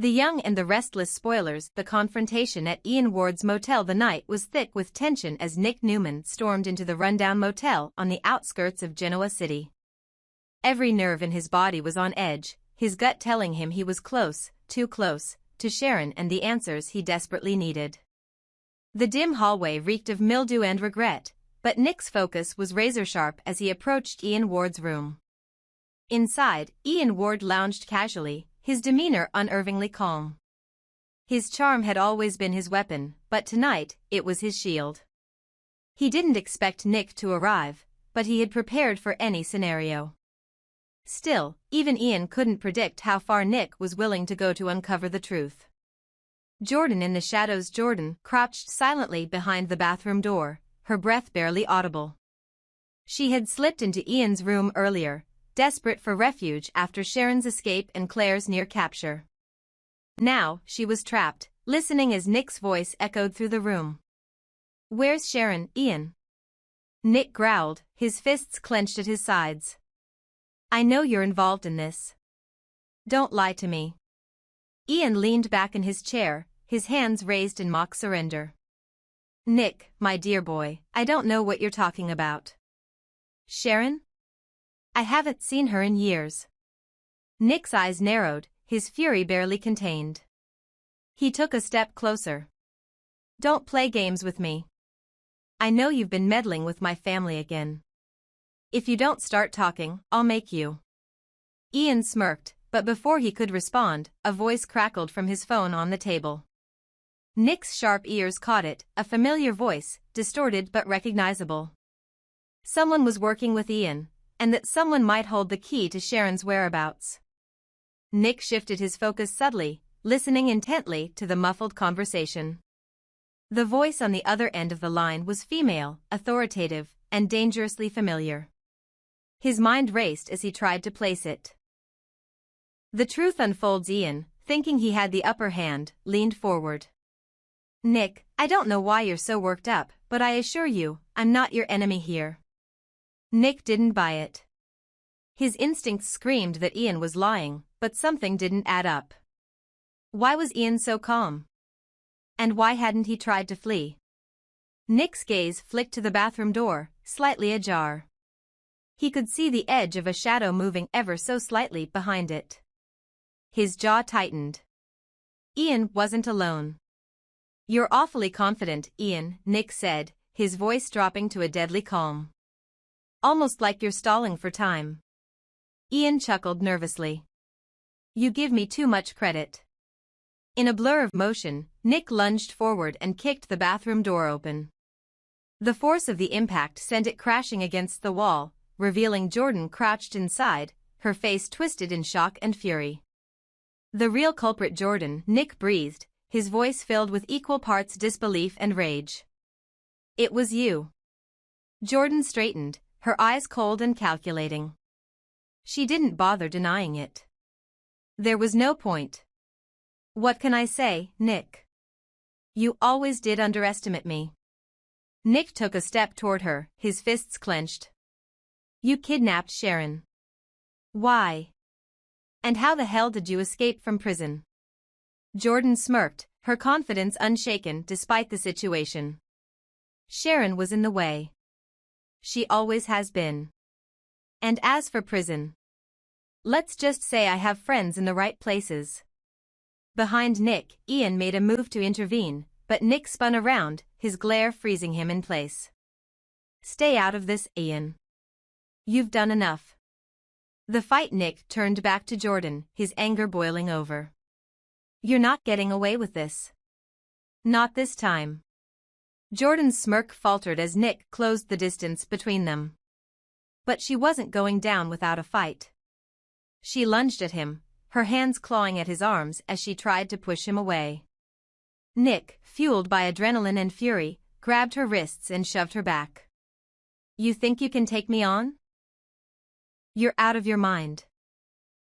The Young and the Restless Spoilers. The confrontation at Ian Ward's motel the night was thick with tension as Nick Newman stormed into the rundown motel on the outskirts of Genoa City. Every nerve in his body was on edge, his gut telling him he was close, too close, to Sharon and the answers he desperately needed. The dim hallway reeked of mildew and regret, but Nick's focus was razor-sharp as he approached Ian Ward's room. Inside, Ian Ward lounged casually, his demeanor unnervingly calm. His charm had always been his weapon, but tonight, it was his shield. He didn't expect Nick to arrive, but he had prepared for any scenario. Still, even Ian couldn't predict how far Nick was willing to go to uncover the truth. Jordan in the shadows. Jordan crouched silently behind the bathroom door, her breath barely audible. She had slipped into Ian's room earlier, desperate for refuge after Sharon's escape and Claire's near capture. Now, she was trapped, listening as Nick's voice echoed through the room. "Where's Sharon, Ian?" Nick growled, his fists clenched at his sides. "I know you're involved in this. Don't lie to me." Ian leaned back in his chair, his hands raised in mock surrender. "Nick, my dear boy, I don't know what you're talking about." "Sharon? I haven't seen her in years." Nick's eyes narrowed, his fury barely contained. He took a step closer. "Don't play games with me. I know you've been meddling with my family again. If you don't start talking, I'll make you." Ian smirked, but before he could respond, a voice crackled from his phone on the table. Nick's sharp ears caught it, a familiar voice, distorted but recognizable. Someone was working with Ian, and that someone might hold the key to Sharon's whereabouts. Nick shifted his focus subtly, listening intently to the muffled conversation. The voice on the other end of the line was female, authoritative, and dangerously familiar. His mind raced as he tried to place it. The truth unfolds. Ian, thinking he had the upper hand, leaned forward. "Nick, I don't know why you're so worked up, but I assure you, I'm not your enemy here." Nick didn't buy it. His instincts screamed that Ian was lying, but something didn't add up. Why was Ian so calm? And why hadn't he tried to flee? Nick's gaze flicked to the bathroom door, slightly ajar. He could see the edge of a shadow moving ever so slightly behind it. His jaw tightened. Ian wasn't alone. "You're awfully confident, Ian," Nick said, his voice dropping to a deadly calm. "Almost like you're stalling for time." Ian chuckled nervously. "You give me too much credit." In a blur of motion, Nick lunged forward and kicked the bathroom door open. The force of the impact sent it crashing against the wall, revealing Jordan crouched inside, her face twisted in shock and fury. "The real culprit, Jordan," Nick breathed, his voice filled with equal parts disbelief and rage. "It was you." Jordan straightened, her eyes cold and calculating. She didn't bother denying it. There was no point. "What can I say, Nick? You always did underestimate me." Nick took a step toward her, his fists clenched. "You kidnapped Sharon. Why? And how the hell did you escape from prison?" Jordan smirked, her confidence unshaken despite the situation. "Sharon was in the way. She always has been. And as for prison, let's just say I have friends in the right places." Behind Nick, Ian made a move to intervene, but Nick spun around, his glare freezing him in place. "Stay out of this, Ian. You've done enough." The fight. Nick turned back to Jordan, his anger boiling over. "You're not getting away with this. Not this time." Jordan's smirk faltered as Nick closed the distance between them. But she wasn't going down without a fight. She lunged at him, her hands clawing at his arms as she tried to push him away. Nick, fueled by adrenaline and fury, grabbed her wrists and shoved her back. "You think you can take me on? You're out of your mind."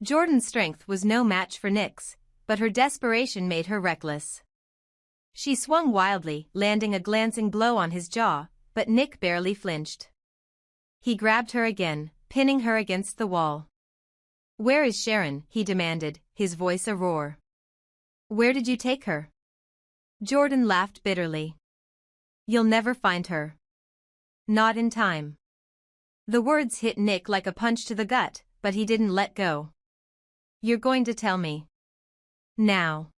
Jordan's strength was no match for Nick's, but her desperation made her reckless. She swung wildly, landing a glancing blow on his jaw, but Nick barely flinched. He grabbed her again, pinning her against the wall. "Where is Sharon?" he demanded, his voice a roar. Where did you take her? Jordan laughed bitterly. You'll never find her. Not in time. The words hit Nick like a punch to the gut, but he didn't let go. You're going to tell me. Now.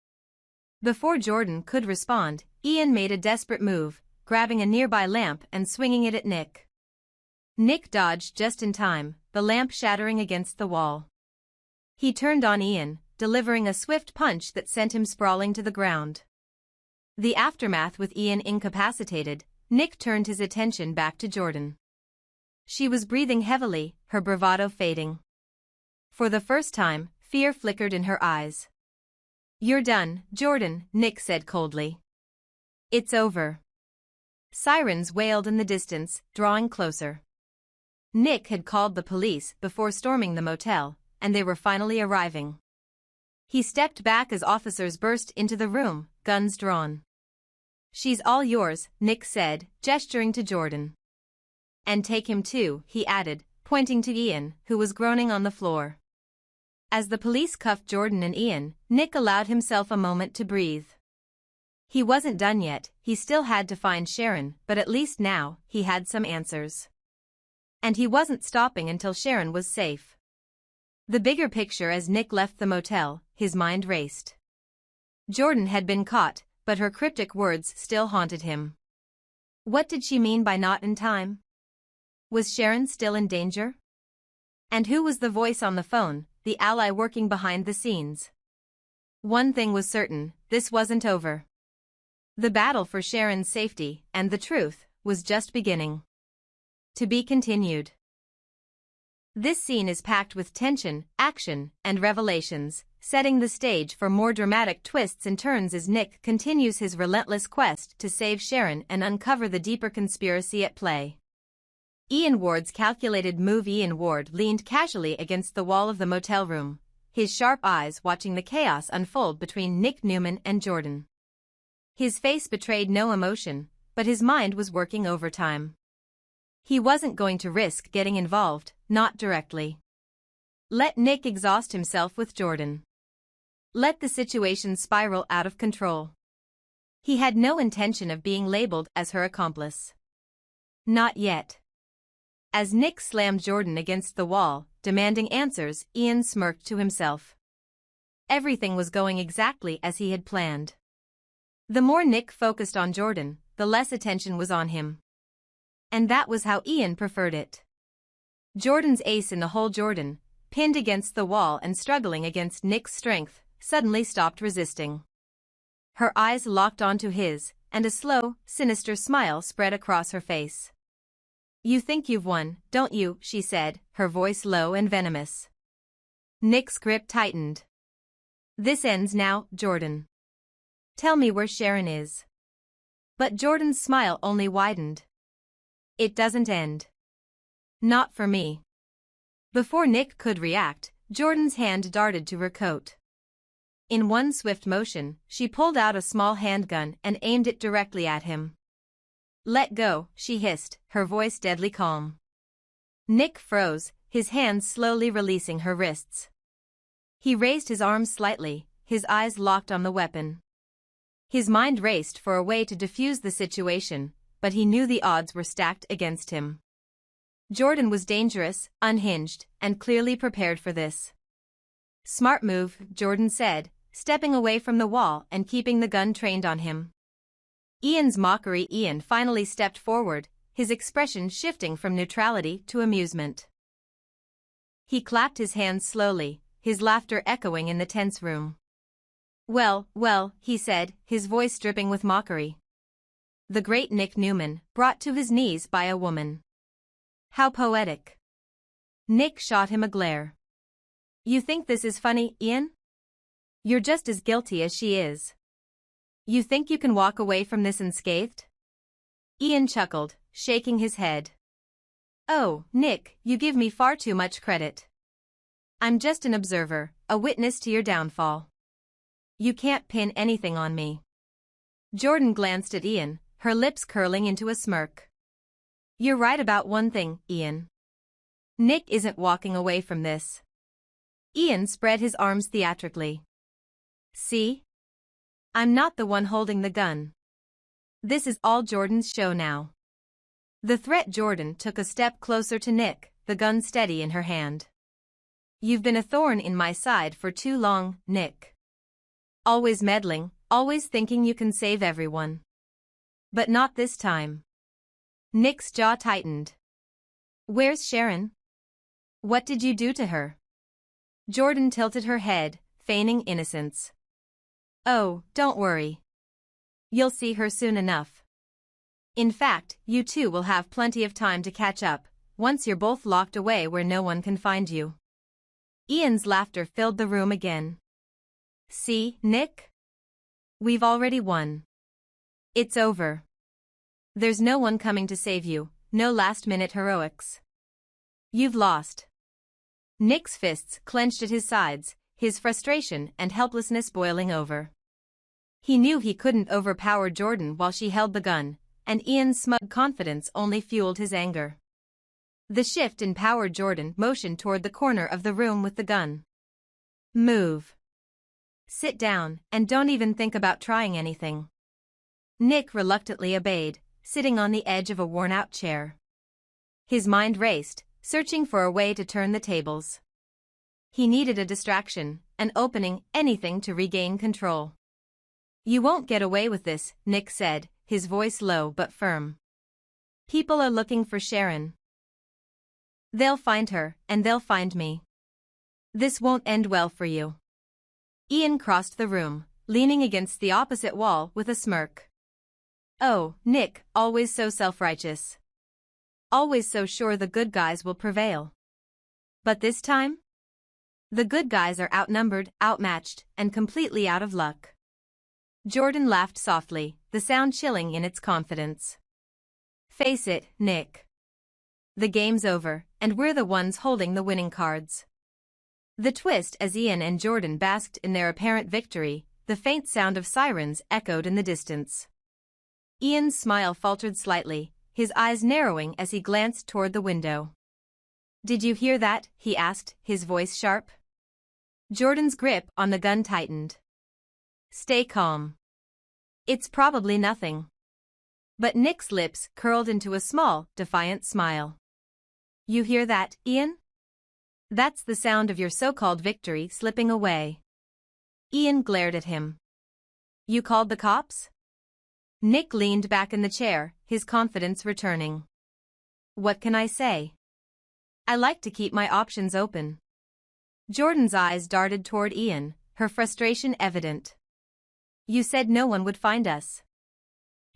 Before Jordan could respond, Ian made a desperate move, grabbing a nearby lamp and swinging it at Nick. Nick dodged just in time, the lamp shattering against the wall. He turned on Ian, delivering a swift punch that sent him sprawling to the ground. The aftermath with Ian incapacitated, Nick turned his attention back to Jordan. She was breathing heavily, her bravado fading. For the first time, fear flickered in her eyes. You're done, Jordan, Nick said coldly. It's over. Sirens wailed in the distance, drawing closer. Nick had called the police before storming the motel, and they were finally arriving. He stepped back as officers burst into the room, guns drawn. She's all yours, Nick said, gesturing to Jordan. And take him too, he added, pointing to Ian, who was groaning on the floor. As the police cuffed Jordan and Ian, Nick allowed himself a moment to breathe. He wasn't done yet, he still had to find Sharon, but at least now, he had some answers. And he wasn't stopping until Sharon was safe. The bigger picture as Nick left the motel, his mind raced. Jordan had been caught, but her cryptic words still haunted him. What did she mean by not in time? Was Sharon still in danger? And who was the voice on the phone, the ally working behind the scenes? One thing was certain, this wasn't over. The battle for Sharon's safety, and the truth, was just beginning. To be continued. This scene is packed with tension, action, and revelations, setting the stage for more dramatic twists and turns as Nick continues his relentless quest to save Sharon and uncover the deeper conspiracy at play. Ian Ward's calculated move. Ian Ward leaned casually against the wall of the motel room, his sharp eyes watching the chaos unfold between Nick Newman and Jordan. His face betrayed no emotion, but his mind was working overtime. He wasn't going to risk getting involved, not directly. Let Nick exhaust himself with Jordan. Let the situation spiral out of control. He had no intention of being labeled as her accomplice. Not yet. As Nick slammed Jordan against the wall, demanding answers, Ian smirked to himself. Everything was going exactly as he had planned. The more Nick focused on Jordan, the less attention was on him. And that was how Ian preferred it. Jordan's ace in the hole. Jordan, pinned against the wall and struggling against Nick's strength, suddenly stopped resisting. Her eyes locked onto his, and a slow, sinister smile spread across her face. You think you've won, don't you, she said, her voice low and venomous. Nick's grip tightened. This ends now, Jordan. Tell me where Sharon is. But Jordan's smile only widened. It doesn't end. Not for me. Before Nick could react, Jordan's hand darted to her coat. In one swift motion, she pulled out a small handgun and aimed it directly at him. Let go, she hissed, her voice deadly calm. Nick froze, his hands slowly releasing her wrists. He raised his arms slightly, his eyes locked on the weapon. His mind raced for a way to defuse the situation, but he knew the odds were stacked against him. Jordan was dangerous, unhinged, and clearly prepared for this. Smart move, Jordan said, stepping away from the wall and keeping the gun trained on him. Ian's mockery. Ian finally stepped forward, his expression shifting from neutrality to amusement. He clapped his hands slowly, his laughter echoing in the tense room. Well, well, he said, his voice dripping with mockery. The great Nick Newman, brought to his knees by a woman. How poetic. Nick shot him a glare. You think this is funny, Ian? You're just as guilty as she is. You think you can walk away from this unscathed? Ian chuckled, shaking his head. Oh, Nick, you give me far too much credit. I'm just an observer, a witness to your downfall. You can't pin anything on me. Jordan glanced at Ian, her lips curling into a smirk. You're right about one thing, Ian. Nick isn't walking away from this. Ian spread his arms theatrically. See? I'm not the one holding the gun. This is all Jordan's show now. The threat. Jordan took a step closer to Nick, the gun steady in her hand. You've been a thorn in my side for too long, Nick. Always meddling, always thinking you can save everyone. But not this time. Nick's jaw tightened. Where's Sharon? What did you do to her? Jordan tilted her head, feigning innocence. Oh, don't worry. You'll see her soon enough. In fact, you two will have plenty of time to catch up, once you're both locked away where no one can find you. Ian's laughter filled the room again. See, Nick? We've already won. It's over. There's no one coming to save you, no last-minute heroics. You've lost. Nick's fists clenched at his sides, his frustration and helplessness boiling over. He knew he couldn't overpower Jordan while she held the gun, and Ian's smug confidence only fueled his anger. The shift in power. Jordan motioned toward the corner of the room with the gun. Move. Sit down, and don't even think about trying anything. Nick reluctantly obeyed, sitting on the edge of a worn-out chair. His mind raced, searching for a way to turn the tables. He needed a distraction, an opening, anything to regain control. You won't get away with this, Nick said, his voice low but firm. People are looking for Sharon. They'll find her, and they'll find me. This won't end well for you. Ian crossed the room, leaning against the opposite wall with a smirk. Oh, Nick, always so self-righteous. Always so sure the good guys will prevail. But this time? The good guys are outnumbered, outmatched, and completely out of luck. Jordan laughed softly, the sound chilling in its confidence. Face it, Nick. The game's over, and we're the ones holding the winning cards. The twist. As Ian and Jordan basked in their apparent victory, the faint sound of sirens echoed in the distance. Ian's smile faltered slightly, his eyes narrowing as he glanced toward the window. Did you hear that? He asked, his voice sharp. Jordan's grip on the gun tightened. Stay calm. It's probably nothing. But Nick's lips curled into a small, defiant smile. You hear that, Ian? That's the sound of your so-called victory slipping away. Ian glared at him. You called the cops? Nick leaned back in the chair, his confidence returning. What can I say? I like to keep my options open. Jordan's eyes darted toward Ian, her frustration evident. You said no one would find us.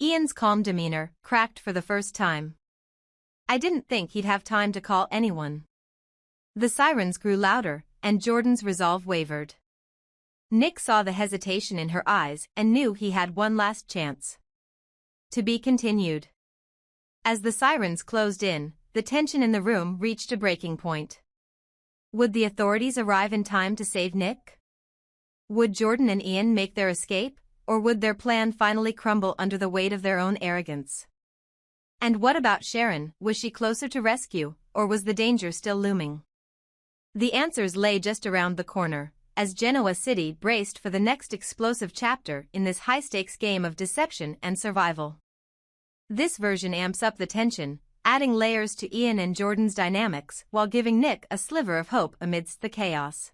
Ian's calm demeanor cracked for the first time. I didn't think he'd have time to call anyone. The sirens grew louder, and Jordan's resolve wavered. Nick saw the hesitation in her eyes and knew he had one last chance. To be continued. As the sirens closed in, the tension in the room reached a breaking point. Would the authorities arrive in time to save Nick? Would Jordan and Ian make their escape, or would their plan finally crumble under the weight of their own arrogance? And what about Sharon? Was she closer to rescue, or was the danger still looming? The answers lay just around the corner, as Genoa City braced for the next explosive chapter in this high-stakes game of deception and survival. This version amps up the tension, adding layers to Ian and Jordan's dynamics while giving Nick a sliver of hope amidst the chaos.